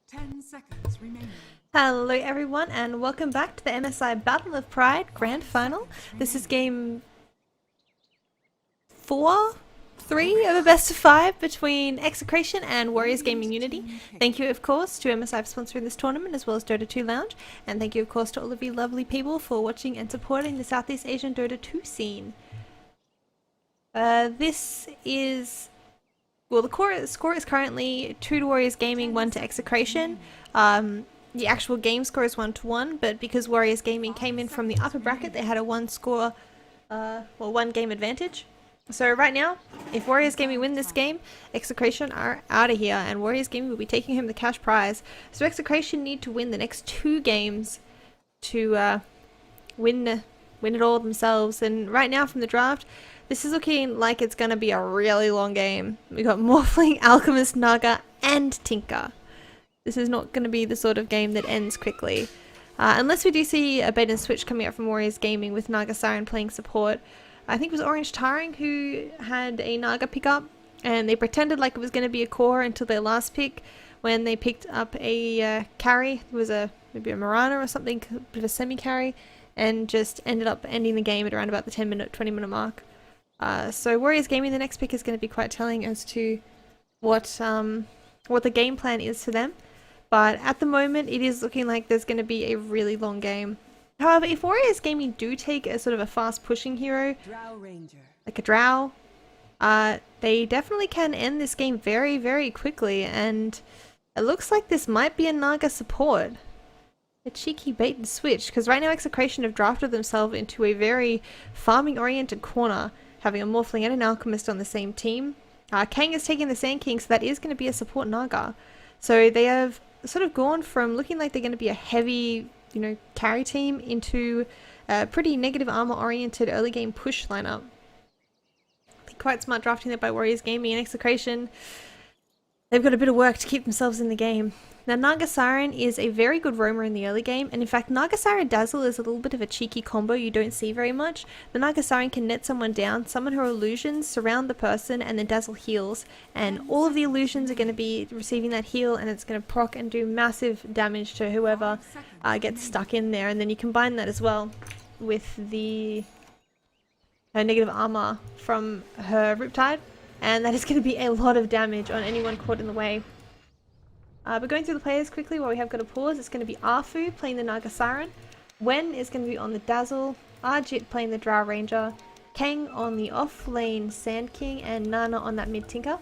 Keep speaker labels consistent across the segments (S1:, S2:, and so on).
S1: 10 seconds remaining.
S2: Hello everyone and welcome back to the MSI Battle of Pride Grand Final. This is game 3 of a best of 5 between XctN and Warriors Gaming Unity. Thank you of course to MSI for sponsoring this tournament as well as Dota 2 Lounge, and thank you of course to all of you lovely people for watching and supporting the Southeast Asian Dota 2 scene. This is... well, the score is currently 2 to Warriors Gaming, 1 to XctN. The actual game score is 1-1, but because Warriors Gaming came in from the upper bracket, they had a 1 game advantage. So right now, if Warriors Gaming win this game, XctN are out of here, and Warriors Gaming will be taking home the cash prize. So XctN need to win the next 2 games to win it all themselves. And right now from the draft, this is looking like it's going to be a really long game. We got Morphling, Alchemist, Naga, and Tinker. This is not going to be the sort of game that ends quickly. Unless we do see a bait and switch coming out from Warriors Gaming with Naga Siren playing support. I think it was Orange Tiring who had a Naga pickup, and they pretended like it was going to be a core until their last pick when they picked up a carry. It was maybe a Mirana or something, a bit of a semi-carry, and just ended up ending the game at around about the 20 minute mark. So Warriors Gaming, the next pick is going to be quite telling as to what the game plan is for them. But at the moment, it is looking like there's going to be a really long game. However, if Warriors Gaming do take a sort of a fast pushing hero, like a Drow, they definitely can end this game very, very quickly. And it looks like this might be a Naga support. A cheeky bait and switch, because right now XctN have drafted themselves into a very farming oriented corner, having a Morphling and an Alchemist on the same team. Kang is taking the Sand King, so that is going to be a support Naga. So they have sort of gone from looking like they're going to be a heavy, carry team into a pretty negative armor oriented early game push lineup. I think quite smart drafting there by Warriors Gaming, and XctN, they've got a bit of work to keep themselves in the game. Now, Naga Siren is a very good roamer in the early game, and in fact, Naga Siren Dazzle is a little bit of a cheeky combo you don't see very much. The Naga Siren can net someone down, summon her illusions, surround the person, and then Dazzle heals, and all of the illusions are going to be receiving that heal, and it's going to proc and do massive damage to whoever gets stuck in there. And then you combine that as well with her negative armor from her Riptide, and that is going to be a lot of damage on anyone caught in the way. But going through the players quickly while we have got a pause, it's going to be Arfu playing the Naga Siren, Wen is going to be on the Dazzle, Arjit playing the Drow Ranger, Kang on the off-lane Sand King, and Nana on that mid-tinker. On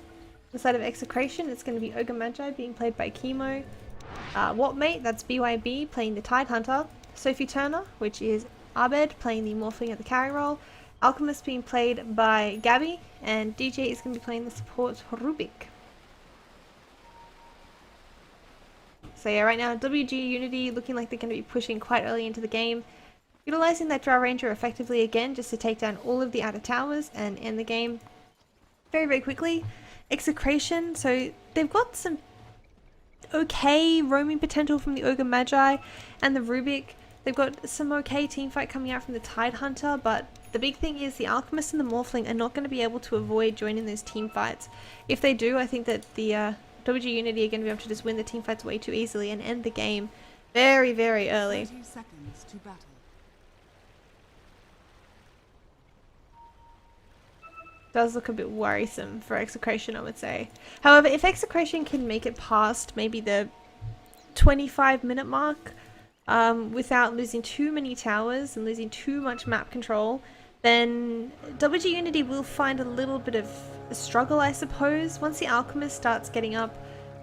S2: the side of XctN, it's going to be Ogre Magi being played by Chemo, Whatmate, that's BYB, playing the Tide Hunter, Sophie Turner, which is Abed, playing the Morphling at the carry role, Alchemist being played by Gabby, and DJ is going to be playing the support Rubik. So yeah, right now WG Unity looking like they're going to be pushing quite early into the game, utilizing that Drow Ranger effectively again just to take down all of the outer towers and end the game very, very quickly. XctN, so they've got some okay roaming potential from the Ogre Magi and the Rubik. They've got some okay teamfight coming out from the Tide Hunter, but the big thing is the Alchemist and the Morphling are not going to be able to avoid joining those team fights. If they do, I think that the WG Unity are going to be able to just win the team fights way too easily and end the game very, very early.
S1: 30 seconds to battle.
S2: Does look a bit worrisome for XctN, I would say. However, if XctN can make it past maybe the 25-minute mark without losing too many towers and losing too much map control, then WG Unity will find a little bit of a struggle, I suppose. Once the Alchemist starts getting up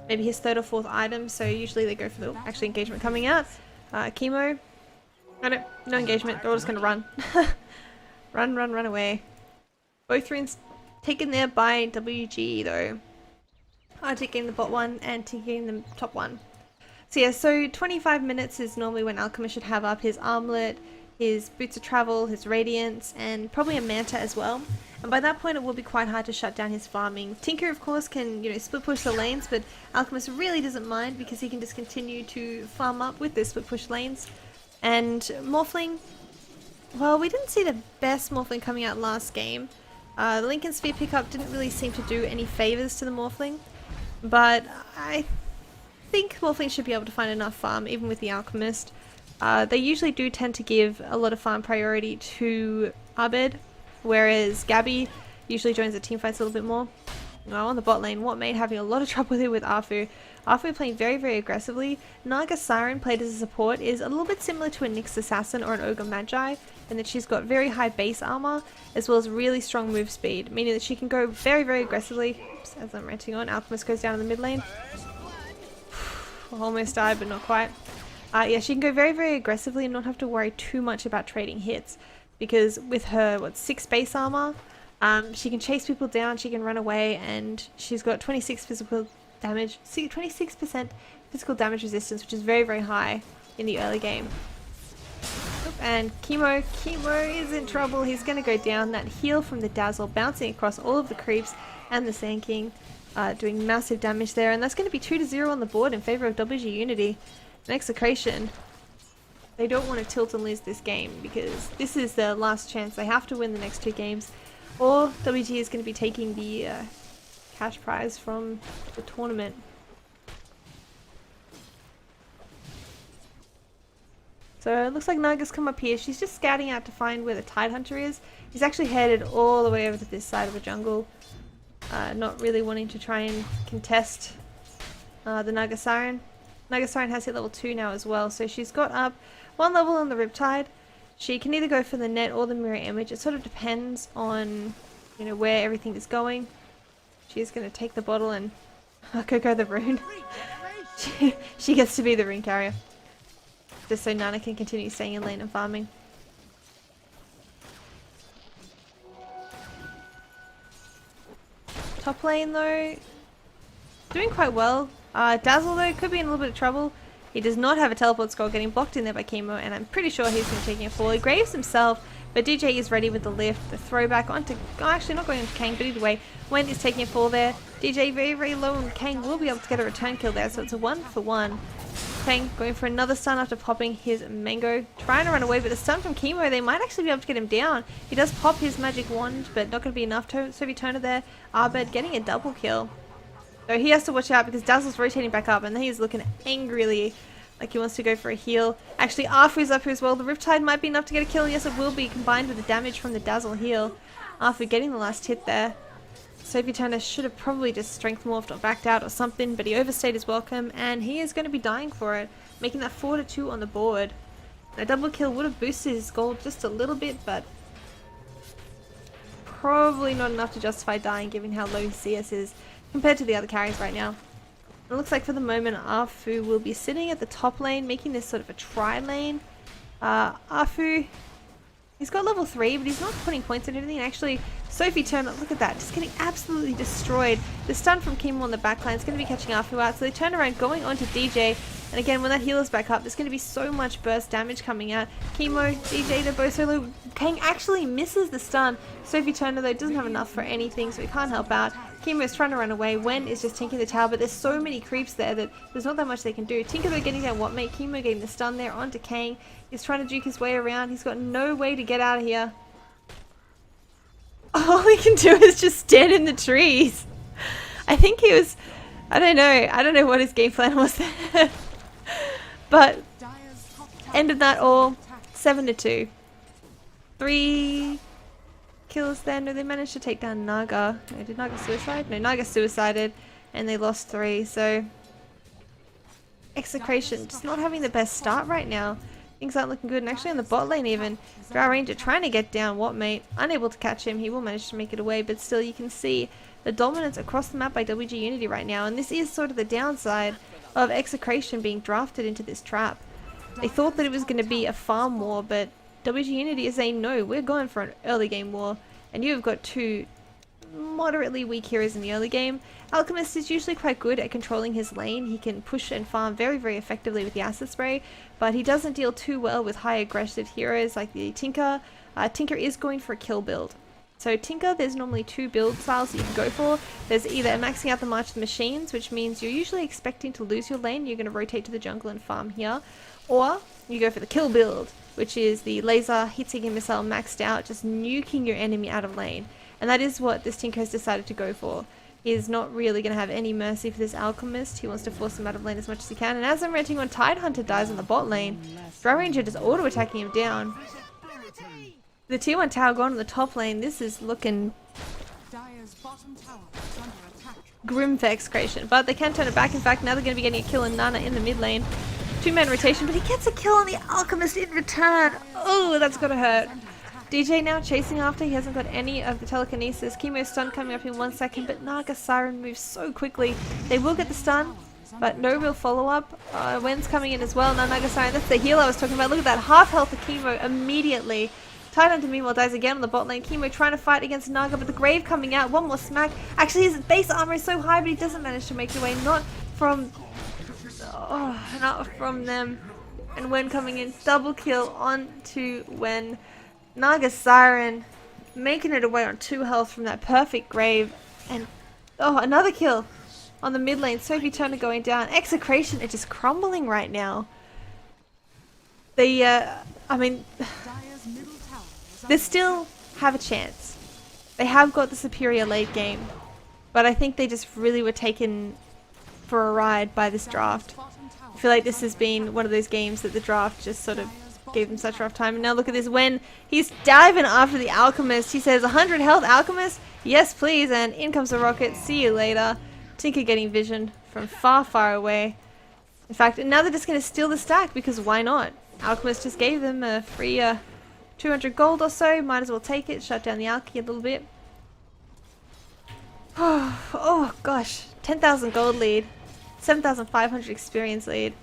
S2: maybe his 3rd or 4th item, so usually they go for the actual engagement coming out. Chemo, no engagement, they're all just going to run. run away. Both runes taken there by WG though. Taking the bot one and taking the top one. So yeah, so 25 minutes is normally when Alchemist should have up his armlet, his boots of travel, his radiance, and probably a manta as well. And by that point it will be quite hard to shut down his farming. Tinker of course can, split push the lanes, but Alchemist really doesn't mind because he can just continue to farm up with those split push lanes. And Morphling, well, we didn't see the best Morphling coming out last game. The Lincoln Sphere pickup didn't really seem to do any favors to the Morphling, but I think Morphling should be able to find enough farm, even with the Alchemist. They usually do tend to give a lot of farm priority to Abed, whereas Gabby usually joins the teamfights a little bit more. Now on the bot lane, WG-MSI having a lot of trouble here with Afu. Afu playing very, very aggressively. Naga Siren played as a support is a little bit similar to a Nyx Assassin or an Ogre Magi, in that she's got very high base armor as well as really strong move speed, meaning that she can go very, very aggressively. Oops, as I'm ranting on, Alchemist goes down in the mid lane. Almost died, but not quite. Yeah, she can go very, very aggressively and not have to worry too much about trading hits, because with her 6 base armor, she can chase people down, she can run away, and she's got 26 physical damage, 26% physical damage resistance, which is very, very high in the early game. And Chemo is in trouble. He's going to go down. That heal from the Dazzle bouncing across all of the creeps and the Sand King, doing massive damage there, and that's going to be 2-0 on the board in favor of WG Unity. And XctN, they don't want to tilt and lose this game, because this is their last chance. They have to win the next 2 games, or WG is going to be taking the cash prize from the tournament. So it looks like Naga's come up here. She's just scouting out to find where the Tidehunter is. He's actually headed all the way over to this side of the jungle, not really wanting to try and contest the Naga Siren. Naga Siren has hit level 2 now as well, so she's got up 1 level on the Riptide. She can either go for the net or the mirror image. It sort of depends on, you know, where everything is going. She's going to take the bottle and go the rune. She gets to be the rune carrier, just so Nana can continue staying in lane and farming. Top lane though, doing quite well. Dazzle though could be in a little bit of trouble. He does not have a teleport scroll, getting blocked in there by Chemo, and I'm pretty sure he's going to be taking a fall. He graves himself, but DJ is ready with the lift, the throwback onto, actually not going into Kang, but either way, Wen is taking a fall there. DJ very, very low, and Kang will be able to get a return kill there, so it's a 1-for-1. Kang going for another stun after popping his mango, trying to run away, but the stun from Chemo, they might actually be able to get him down. He does pop his magic wand, but not going to be enough. Sophie Turner there, Abed getting a double kill. So he has to watch out because Dazzle's rotating back up, and then he's looking angrily like he wants to go for a heal. Actually, Afu's up here as well. The Riptide might be enough to get a kill. Yes, it will be, combined with the damage from the Dazzle heal. Afu getting the last hit there. Sophie Turner should have probably just strength morphed or backed out or something, but he overstayed his welcome, and he is going to be dying for it, making that 4-2 on the board. A double kill would have boosted his gold just a little bit, but probably not enough to justify dying given how low his CS is compared to the other carries right now. It looks like for the moment Afu will be sitting at the top lane, making this sort of a tri-lane. Afu, he's got level 3, but he's not putting points in anything. Actually, Sophie Turner, look at that, just getting absolutely destroyed. The stun from Chemo on the backline is going to be catching Afu out, so they turn around going onto DJ. And again, when that healer's back up, there's going to be so much burst damage coming out. Chemo, DJ, they're both so low. Kang actually misses the stun. Sophie Turner, though, doesn't have enough for anything, so he can't help out. Chemo's trying to run away. Wen is just tinking the tower, but there's so many creeps there that there's not that much they can do. Tinker, though, getting down WG-MSI. Chemo getting the stun there onto Kang. He's trying to juke his way around. He's got no way to get out of here. All he can do is just stand in the trees. I think he was... I don't know what his game plan was there. But ended that all 7-2. 3 kills there. No, they managed to take down Naga. No, did Naga suicide? No, Naga suicided, and they lost 3. So XctN just not having the best start right now. Things aren't looking good. And actually on the bot lane even, Drow Ranger trying to get down WG-MSI, unable to catch him. He will manage to make it away, but still you can see the dominance across the map by WG Unity right now, and this is sort of the downside of XctN being drafted into this trap. They thought that it was going to be a farm war, but WG Unity is saying no, we're going for an early game war, and you've got 2 moderately weak heroes in the early game. Alchemist is usually quite good at controlling his lane. He can push and farm very, very effectively with the acid spray, but he doesn't deal too well with high aggressive heroes like the Tinker. Tinker is going for a kill build. So Tinker, there's normally 2 build styles you can go for. There's either maxing out the March of the Machines, which means you're usually expecting to lose your lane, you're going to rotate to the jungle and farm here, or you go for the kill build, which is the laser hit-seeking missile maxed out, just nuking your enemy out of lane. And that is what this Tinker has decided to go for. is not really going to have any mercy for this Alchemist. He wants to force him out of lane as much as he can. And as I'm renting on, Tidehunter dies on the bot lane. Dry Ranger just auto-attacking him down. The tier 1 tower going on the top lane. This is looking
S1: Dire's bottom tower is under attack.
S2: grim for Excretion. But they can turn it back. In fact, now they're going to be getting a kill on Nana in the mid lane. 2-man rotation, but he gets a kill on the Alchemist in return. Oh, that's got to hurt. DJ now chasing after. He hasn't got any of the telekinesis. Chemo stun coming up in 1 second, but Naga Siren moves so quickly. They will get the stun, but no real follow-up. Wen's coming in as well. Now Naga Siren, that's the heal I was talking about. Look at that, half health of Chemo immediately. Tidehunter meanwhile dies again on the bot lane. Chemo trying to fight against Naga, but the Grave coming out. One more smack. Actually, his base armor is so high, but he doesn't manage to make it away. Not from them. And Wen coming in, double kill onto Wen. Naga Siren making it away on 2 health from that perfect Grave. And another kill on the mid lane. Sophie Turner going down. Execration are just crumbling right now. They still have a chance. They have got the superior late game, but I think they just really were taken for a ride by this draft. I feel like this has been one of those games that the draft just sort of gave them such a rough time. And now look at this, when he's diving after the Alchemist. He says, 100 health Alchemist? Yes, please. And in comes the rocket. See you later. Tinker getting vision from far, far away. In fact, now they're just going to steal the stack, because why not? Alchemist just gave them a free 200 gold or so. Might as well take it. Shut down the Alki a little bit. Oh gosh. 10,000 gold lead. 7,500 experience lead.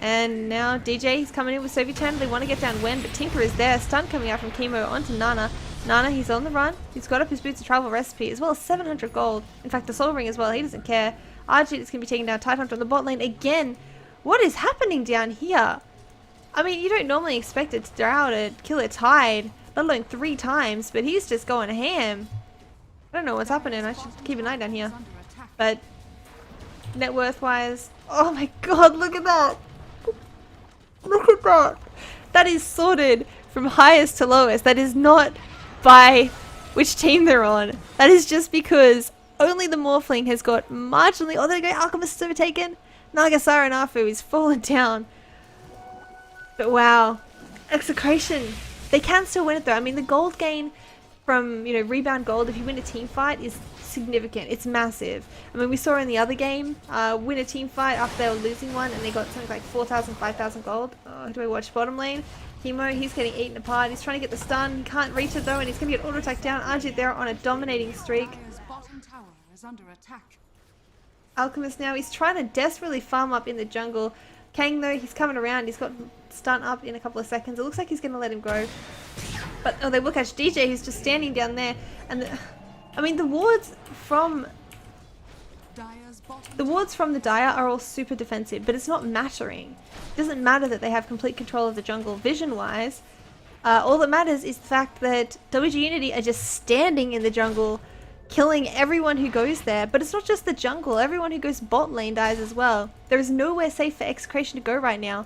S2: And now DJ, he's coming in with Sophie Turner. They want to get down Wen, but Tinker is there. Stun coming out from Chemo onto Nana. Nana, he's on the run. He's got up his Boots of Travel recipe, as well as 700 gold. In fact, the Soul Ring as well. He doesn't care. Archie is going to be taking down Tidehunter on the bot lane again. What is happening down here? I mean, you don't normally expect it to Drow to kill a Tide, let alone 3 times, but he's just going ham. I don't know what's happening. I should keep an eye down here. But net worth wise, oh my god, look at that. Look at that. That is sorted from highest to lowest. That is not by which team they're on. That is just because only the Morphling has got marginally... Oh, there you go. Alchemist is overtaken. Naga Siren Afu is fallen down. But wow. Execration. They can still win it though. I mean, the gold gain from, rebound gold, if you win a team fight, is significant. It's massive. I mean, we saw in the other game, win a team fight after they were losing one, and they got something like 4,000, 5,000 gold. Oh, do I watch bottom lane? Chemo, he's getting eaten apart. He's trying to get the stun. He can't reach it though, and he's going to get auto-attacked down. Ajit there on a dominating streak.
S1: Dire's bottom tower is under attack.
S2: Alchemist now, he's trying to desperately farm up in the jungle. Kang though, he's coming around. He's got stun up in a couple of seconds. It looks like he's going to let him go. But, they will catch DJ, who's just standing down there. And, the wards from... The wards from the Dire are all super defensive, but it's not mattering. It doesn't matter that they have complete control of the jungle vision-wise. All that matters is the fact that WG Unity are just standing in the jungle, killing everyone who goes there. But it's not just the jungle. Everyone who goes bot lane dies as well. There is nowhere safe for Execration to go right now.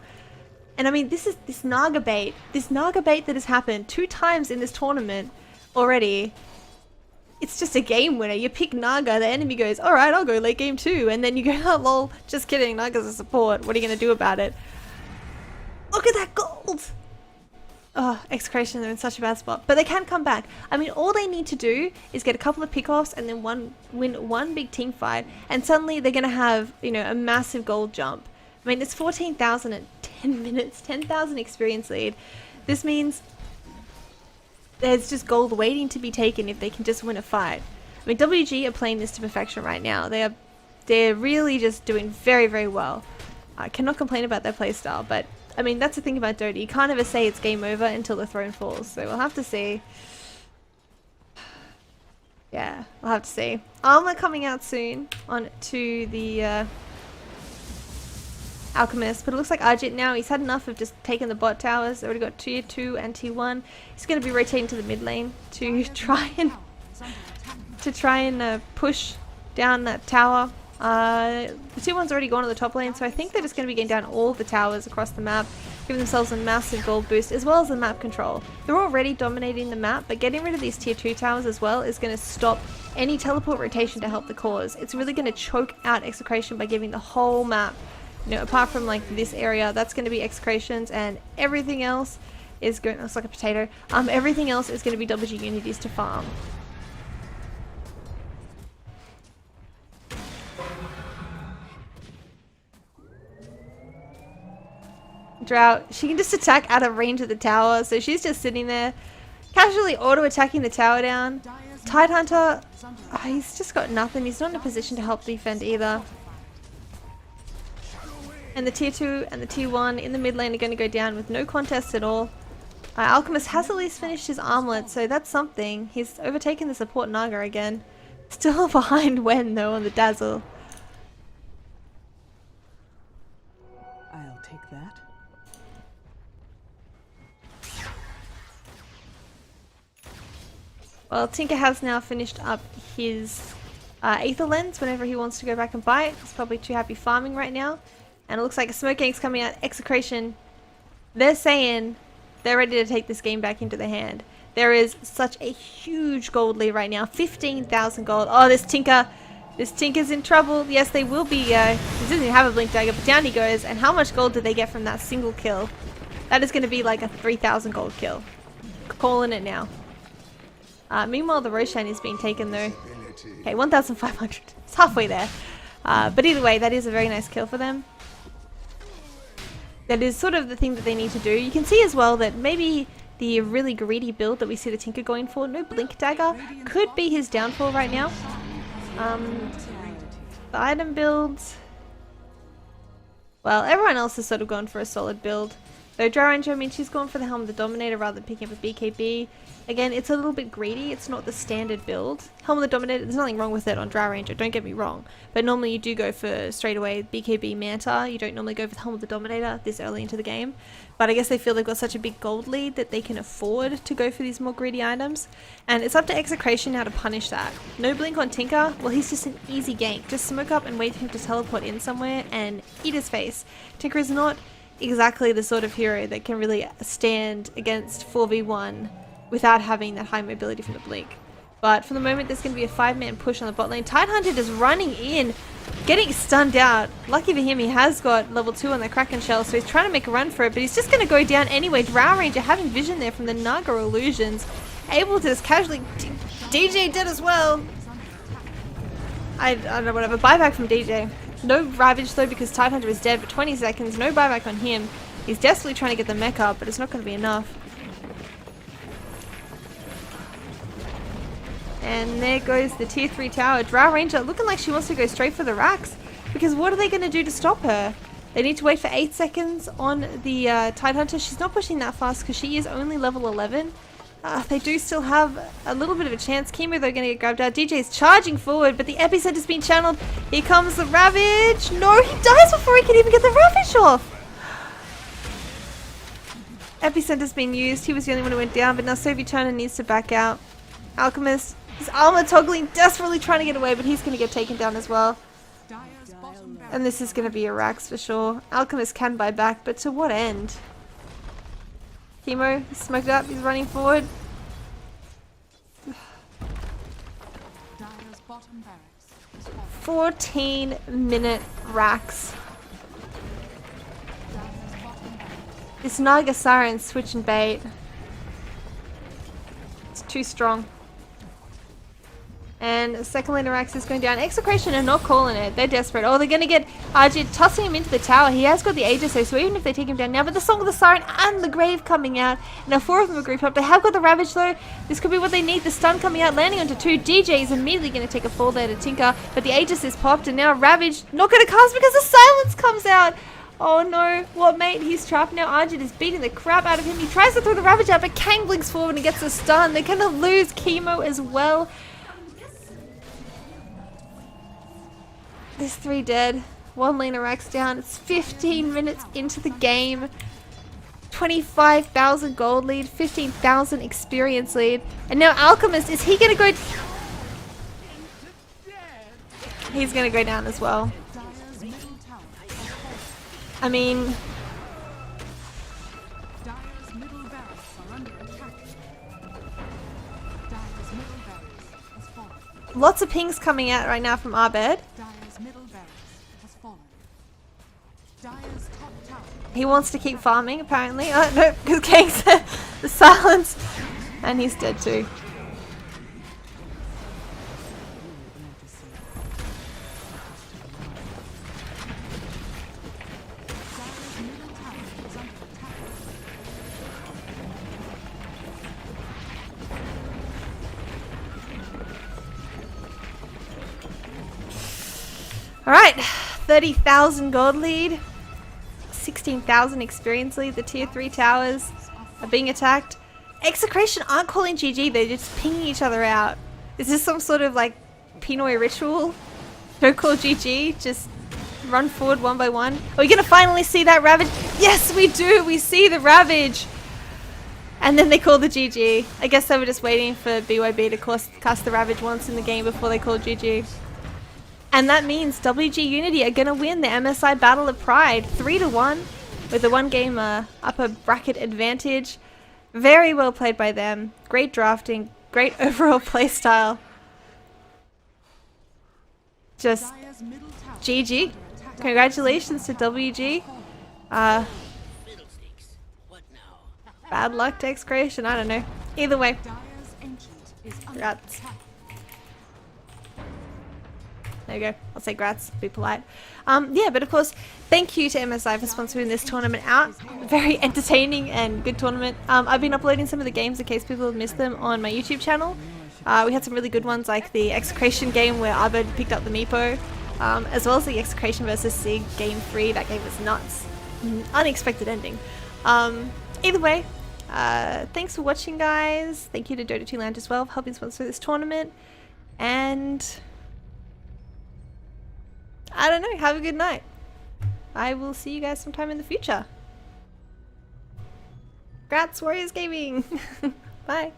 S2: And this is this Naga bait. This Naga bait that has happened 2 times in this tournament already. It's just a game winner. You pick Naga, the enemy goes, alright, I'll go late game too. And then you go, oh lol, just kidding, Naga's a support. What are you going to do about it? Look at that gold! Oh, Execration, they're in such a bad spot. But they can come back. All they need to do is get a couple of pickoffs and then win one big team fight. And suddenly they're going to have, a massive gold jump. It's 14,000 in 10 minutes, 10,000 experience lead. This means there's just gold waiting to be taken if they can just win a fight. WG are playing this to perfection right now. They're really just doing very, very well. I cannot complain about their playstyle, but that's the thing about Dota. You can't ever say it's game over until the throne falls. So we'll have to see. Yeah, we'll have to see. Armor coming out soon to the Alchemist, but it looks like Ajit now, he's had enough of just taking the bot towers. Already got tier 2 and tier 1. He's going to be rotating to the mid lane to try and push down that tower. The tier 1's already gone to the top lane, so I think they're just going to be getting down all the towers across the map, giving themselves a massive gold boost, as well as the map control. They're already dominating the map, but getting rid of these tier 2 towers as well is going to stop any teleport rotation to help the cause. It's really going to choke out Execration by giving the whole map, you know, apart from like this area, that's going to be Execrations, and everything else is going, looks like a potato, everything else is going to be WG Unities to farm. Drought, she can just attack out of range of the tower, so she's just sitting there, casually auto-attacking the tower down. Tidehunter, he's just got nothing, he's not in a position to help defend either. And the tier 2 and the tier 1 in the mid lane are going to go down with no contest at all. Alchemist has at least finished his armlet, so that's something. He's overtaken the support Naga again. Still behind Wen though on the Dazzle.
S3: I'll take that.
S2: Well, Tinker has now finished up his Aether Lens whenever he wants to go back and buy it. He's probably too happy farming right now. And it looks like a Smoke Gank's coming out. Execration. They're saying they're ready to take this game back into their hand. There is such a huge gold lead right now. 15,000 gold. Oh, this Tinker's in trouble. Yes, they will be. He doesn't even have a Blink Dagger, but down he goes. And how much gold did they get from that single kill? That is going to be like a 3,000 gold kill. Calling it now. Meanwhile, the Roshan is being taken though. Okay, 1,500. It's halfway there. But either way, that is a very nice kill for them. That is sort of the thing that they need to do. You can see as well that maybe the really greedy build that we see the Tinker going for, no Blink Dagger, could be his downfall right now. The item builds, well, everyone else has sort of gone for a solid build. Though Drow Ranger, I mean, she's gone for the Helm of the Dominator rather than picking up a BKB. Again, it's a little bit greedy. It's not the standard build. Helm of the Dominator, there's nothing wrong with it on Drow Ranger, don't get me wrong. But normally you do go for straight away BKB Manta. You don't normally go for the Helm of the Dominator this early into the game. But I guess they feel they've got such a big gold lead that they can afford to go for these more greedy items. And it's up to Execration now to punish that. No blink on Tinker, well, he's just an easy gank. Just smoke up and wait for him to teleport in somewhere and eat his face. Tinker is not exactly the sort of hero that can really stand against 4v1 without having that high mobility from the blink. But for the moment, there's going to be a 5-man push on the bot lane. Tidehunter just running in, getting stunned out. Lucky for him, he has got level 2 on the Kraken Shell, so he's trying to make a run for it, but he's just going to go down anyway. Drow Ranger having vision there from the Naga illusions, able to just casually... DJ dead as well. I don't know, whatever. Buyback from DJ. No Ravage though, because Tidehunter is dead for 20 seconds. No buyback on him. He's desperately trying to get the mech up, but it's not going to be enough. And there goes the tier 3 tower. Drow Ranger looking like she wants to go straight for the racks. Because what are they going to do to stop her? They need to wait for 8 seconds on the Tidehunter. She's not pushing that fast because she is only level 11. They do still have a little bit of a chance. Chemo, they're going to get grabbed out. DJ's charging forward, but the Epicenter's been channeled. Here comes the Ravage. No, he dies before he can even get the Ravage off. Epicenter's been used. He was the only one who went down, but now Sophie Turner needs to back out. Alchemist, his armor toggling, desperately trying to get away, but he's going to get taken down as well. And this is going to be a Rax for sure. Alchemist can buy back, but to what end? Chemo, he's smoked up, he's running forward. 14-minute Rax. This Naga Siren switching bait. It's too strong. And second lane of Rax is going down. Execration are not calling it. They're desperate. Oh, they're going to get Arjit tossing him into the tower. He has got the Aegis, so even if they take him down now, but the Song of the Siren and the Grave coming out. Now 4 of them are grouped up. They have got the Ravage though. This could be what they need. The stun coming out, landing onto 2. DJ is immediately going to take a fall there to Tinker, but the Aegis is popped, and now Ravage not going to cast because the silence comes out. Oh no, what mate, he's trapped now. Arjit is beating the crap out of him. He tries to throw the Ravage out, but Kang blinks forward and gets a stun. They're going to lose Chemo as well. There's 3 dead. 1 laner Rax down. It's 15 minutes into the game. 25,000 gold lead, 15,000 experience lead. And now Alchemist, is he going to go... He's going to go down as well. I mean... Lots of pings coming out right now from Abed.
S1: Dire's middle barracks has fallen. Dire's top tower.
S2: He wants to keep farming, apparently. Oh, no, because Kang said the silence. And he's dead too.
S1: Dire's middle tower is under attack.
S2: Alright, 30,000 gold lead. 16,000 experience lead. The tier 3 towers are being attacked. XctN aren't calling GG, they're just pinging each other out. Is this some sort of like Pinoy ritual? Don't call GG, just run forward one by one. Are we gonna finally see that Ravage? Yes, we do! We see the Ravage! And then they call the GG. I guess they were just waiting for BYB to cast the Ravage once in the game before they called GG. And that means WG Unity are gonna win the MSI Battle of Pride 3-1 with a 1-game upper bracket advantage. Very well played by them. Great drafting, great overall playstyle. Just
S1: Dire's middle tower
S2: GG. Congratulations to WG. Bad luck to XctN, I don't know. Either way,
S1: Dire's ancient is under
S2: Grats.
S1: attack.
S2: there you go. I'll say grats, be polite. Yeah, but of course, thank you to MSI for sponsoring this tournament out. Very entertaining and good tournament. I've been uploading some of the games in case people have missed them on my YouTube channel. We had some really good ones like the XctN game where Abed picked up the Meepo, as well as the XctN versus Sig game 3. That game was nuts. Unexpected ending. Either way, thanks for watching, guys. Thank you to Dota 2 Lounge as well for helping sponsor this tournament. And I don't know, have a good night. I will see you guys sometime in the future. Grats, Warriors Gaming! Bye!